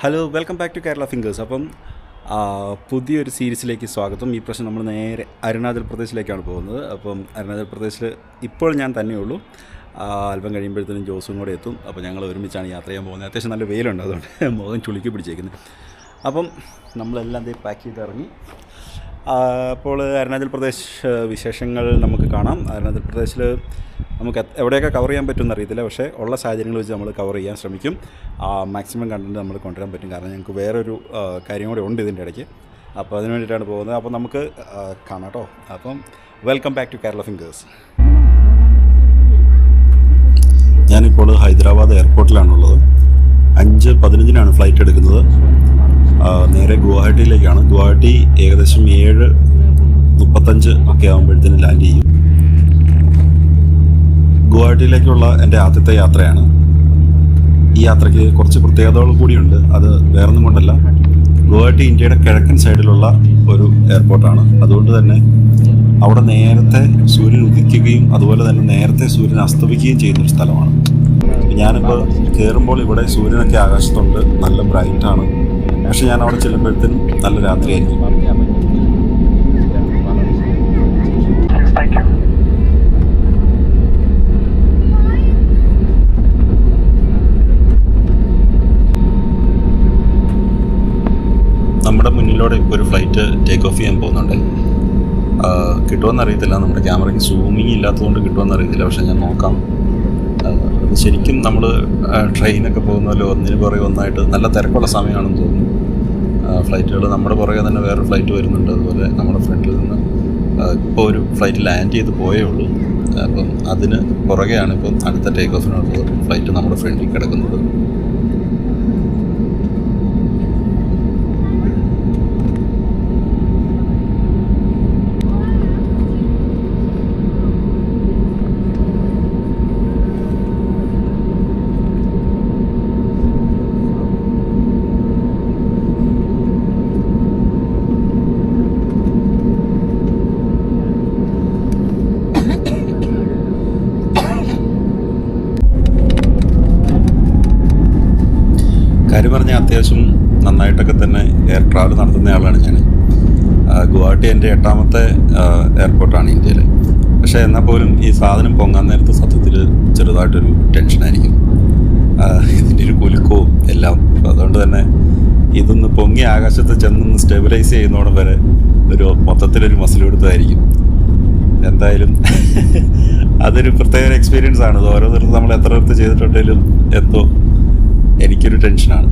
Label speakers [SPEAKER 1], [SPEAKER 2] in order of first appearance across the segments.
[SPEAKER 1] Hello welcome back to Kerala fingers. പുതിയൊരു സീരീസിലേക്ക് സ്വാഗതം. ഈ പ്രാവശ്യം നമ്മൾ നേരെ അരുണാചൽ പ്രദേശിലേക്കാണ് പോകുന്നത്. അരുണാചൽ പ്രദേശിൽ ഇപ്പോൾ ഞാൻ തന്നെയുള്ളൂ. അല്പം കഴിയുമ്പോഴത്തേനും ജോസും കൂടെ എത്തും. അപ്പോൾ ഞങ്ങൾ ഒരുമിച്ചാണ് യാത്ര ചെയ്യാൻ പോകുന്നത്. അത്യാവശ്യം നല്ല വെയിലുണ്ട്, അതുകൊണ്ട് മുഖം ചുളുക്കി പിടിച്ചേക്കുന്നത്. നമ്മളെല്ലാം പാക്ക് ചെയ്ത് ഇറങ്ങി. അപ്പോൾ അരുണാചൽ പ്രദേശ് വിശേഷങ്ങൾ നമുക്ക് കാണാം. അരുണാചൽ പ്രദേശിൽ നമുക്ക് എവിടെയൊക്കെ കവർ ചെയ്യാൻ പറ്റുമെന്ന് അറിയത്തില്ല, പക്ഷേ ഉള്ള സാഹചര്യങ്ങൾ വെച്ച് നമ്മൾ കവർ ചെയ്യാൻ ശ്രമിക്കും. മാക്സിമം കണ്ടൻറ്റ് നമ്മൾ കൊണ്ടുവരാൻ പറ്റും, കാരണം ഞങ്ങൾക്ക് വേറൊരു കാര്യം കൂടെ ഉണ്ട് ഇതിൻ്റെ ഇടയ്ക്ക്. അപ്പോൾ അതിന് വേണ്ടിയിട്ടാണ് പോകുന്നത്. അപ്പോൾ നമുക്ക് കാണാം കേട്ടോ. Welcome back to Kerala fingers. ഞാനിപ്പോൾ ഹൈദരാബാദ് എയർപോർട്ടിലാണുള്ളത്. 5:15 ഫ്ലൈറ്റ് എടുക്കുന്നത്. നേരെ ഗുവാഹട്ടിയിലേക്കാണ്. ഗുവാഹട്ടി ഏകദേശം 7:35 ഒക്കെ ആകുമ്പോഴത്തേന് ലാൻഡ് ചെയ്യും. ഗുവാഹട്ടിയിലേക്കുള്ള എൻ്റെ ആദ്യത്തെ യാത്രയാണ്. ഈ യാത്രയ്ക്ക് കുറച്ച് പ്രത്യേകതകൾ കൂടിയുണ്ട്. അത് വേറൊന്നും കൊണ്ടല്ല, ഗുവാഹട്ടി ഇന്ത്യയുടെ കിഴക്കൻ സൈഡിലുള്ള ഒരു എയർപോർട്ടാണ്. അതുകൊണ്ട് തന്നെ അവിടെ നേരത്തെ സൂര്യൻ ഉദിക്കുകയും അതുപോലെ തന്നെ നേരത്തെ സൂര്യൻ അസ്തമിക്കുകയും ചെയ്യുന്നൊരു സ്ഥലമാണ്. ഞാനിപ്പോൾ കയറുമ്പോൾ ഇവിടെ സൂര്യനൊക്കെ ആകാശത്തുണ്ട്, നല്ല ബ്രൈറ്റാണ്. പക്ഷെ ഞാൻ അവിടെ ചെല്ലുമ്പോഴത്തേനും നല്ല രാത്രിയായിരിക്കും. നമ്മുടെ മുന്നിലൂടെ ഇപ്പോൾ ഒരു ഫ്ലൈറ്റ് ടേക്ക് ഓഫ് ചെയ്യാൻ പോകുന്നുണ്ട്. കിട്ടുമെന്നറിയത്തില്ല, നമ്മുടെ ക്യാമറയ്ക്ക് സൂമിങ് ഇല്ലാത്തതുകൊണ്ട് കിട്ടുമെന്നറിയത്തില്ല. പക്ഷെ ഞാൻ നോക്കാം. അത് ശരിക്കും നമ്മൾ ട്രെയിനൊക്കെ പോകുന്നല്ലോ, ഒന്നിന് പുറകെ ഒന്നായിട്ട് നല്ല തിരക്കുള്ള സമയമാണെന്ന് തോന്നുന്നു. ഫ്ലൈറ്റുകൾ നമ്മുടെ പുറകെ തന്നെ വേറൊരു ഫ്ലൈറ്റ് വരുന്നുണ്ട്. അതുപോലെ നമ്മുടെ ഫ്രണ്ടിൽ നിന്ന് ഇപ്പോൾ ഒരു ഫ്ലൈറ്റ് ലാൻഡ് ചെയ്ത് പോയേ ഉള്ളൂ. അതിന് പുറകെയാണ് ഇപ്പം അടുത്ത ടേക്ക് ഓഫിനുള്ള ഫ്ലൈറ്റ് നമ്മുടെ ഫ്രണ്ടിൽ കിടക്കുന്നത്. കാര്യം പറഞ്ഞാൽ അത്യാവശ്യം നന്നായിട്ടൊക്കെ തന്നെ എയർ ട്രാവൽ നടത്തുന്ന ആളാണ് ഞാൻ. ഗുവാഹട്ടി എൻ്റെ 8ാമത്തെ എയർപോർട്ടാണ് ഇന്ത്യയിൽ. പക്ഷേ എന്നാൽ പോലും ഈ സാധനം പൊങ്ങാൻ നേരത്തെ സത്യത്തിൽ ചെറുതായിട്ടൊരു ടെൻഷനായിരിക്കും, ഇതിൻ്റെ ഒരു കുലുക്കവും എല്ലാം. അതുകൊണ്ട് തന്നെ ഇതൊന്ന് പൊങ്ങി ആകാശത്ത് ചെന്നൊന്ന് സ്റ്റെബിലൈസ് ചെയ്യുന്നതോടെ വരെ മൊത്തത്തിലൊരു മസിൽ കൊടുത്തതായിരിക്കും. എന്തായാലും അതൊരു പ്രത്യേക എക്സ്പീരിയൻസ് ആണ്. ഇത് ഓരോ ദിവസം നമ്മൾ എത്ര അടുത്ത് ചെയ്തിട്ടുണ്ടെങ്കിലും എന്തോ എനിക്കൊരു ടെൻഷനാണ്.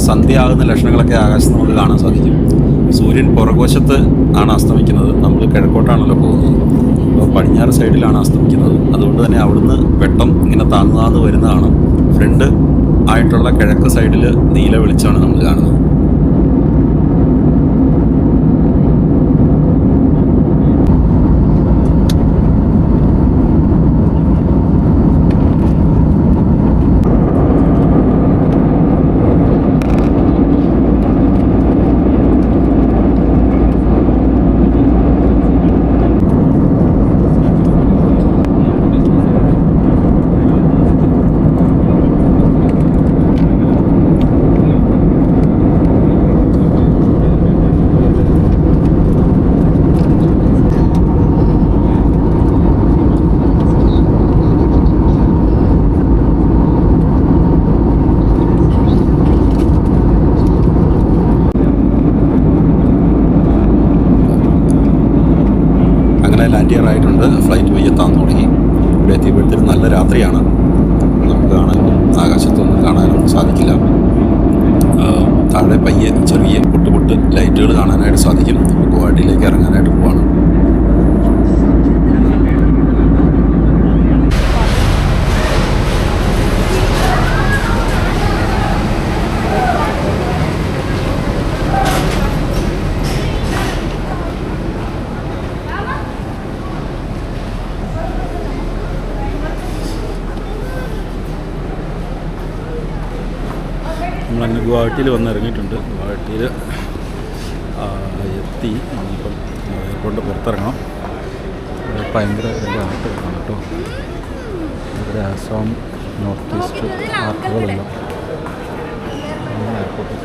[SPEAKER 1] സന്ധ്യ ആകുന്ന ലക്ഷണങ്ങളൊക്കെ ആകാശത്ത് നമുക്ക് കാണാൻ സാധിക്കും. സൂര്യൻ പുറകുവശത്ത് ആണ് അസ്തമിക്കുന്നത്. നമ്മൾ കിഴക്കോട്ടാണല്ലോ പോകുന്നത്. അപ്പോൾ പടിഞ്ഞാറ് സൈഡിലാണ് അസ്തമിക്കുന്നത്. അതുകൊണ്ട് തന്നെ അവിടുന്ന് വെട്ടം ഇങ്ങനെ താന്നു വരുന്നതാണ്. ഫ്രണ്ട് ആയിട്ടുള്ള കിഴക്ക് സൈഡിൽ നീല വെളിച്ചമാണ് നമ്മൾ കാണുന്നത്. ലാൻഡ് ചെയ്യാറായിട്ടുണ്ട്. ഫ്ലൈറ്റ് പെയ്യെത്താൻ തുടങ്ങി. ഇവിടെ എത്തിയപ്പോഴത്തേനും നല്ല രാത്രിയാണ്. നമുക്ക് ആകാശത്തൊന്നും കാണാനൊന്നും സാധിക്കില്ല. താഴെ പയ്യെ ചെറിയ പൊട്ട് ലൈറ്റുകൾ കാണാനായിട്ട് സാധിക്കും. അപ്പോൾ ഗുവാഹട്ടിയിലേക്ക് ഇറങ്ങാനായിട്ട് പോവാണ്. നമ്മളങ്ങനെ ഗുവാഹട്ടിയിൽ വന്നിറങ്ങിയിട്ടുണ്ട്. ഗുവാഹട്ടിയിൽ എത്തി. നമ്മളിപ്പം എയർപോർട്ടിൻ്റെ പുറത്തിറങ്ങണം. ഭയങ്കര വലിയ ആട്ടുകളാണ് കേട്ടോ. ഇവിടെ ആസാം നോർത്ത് ഈസ്റ്റ് ആർട്ടുകളെല്ലാം എയർപോർട്ടിൽ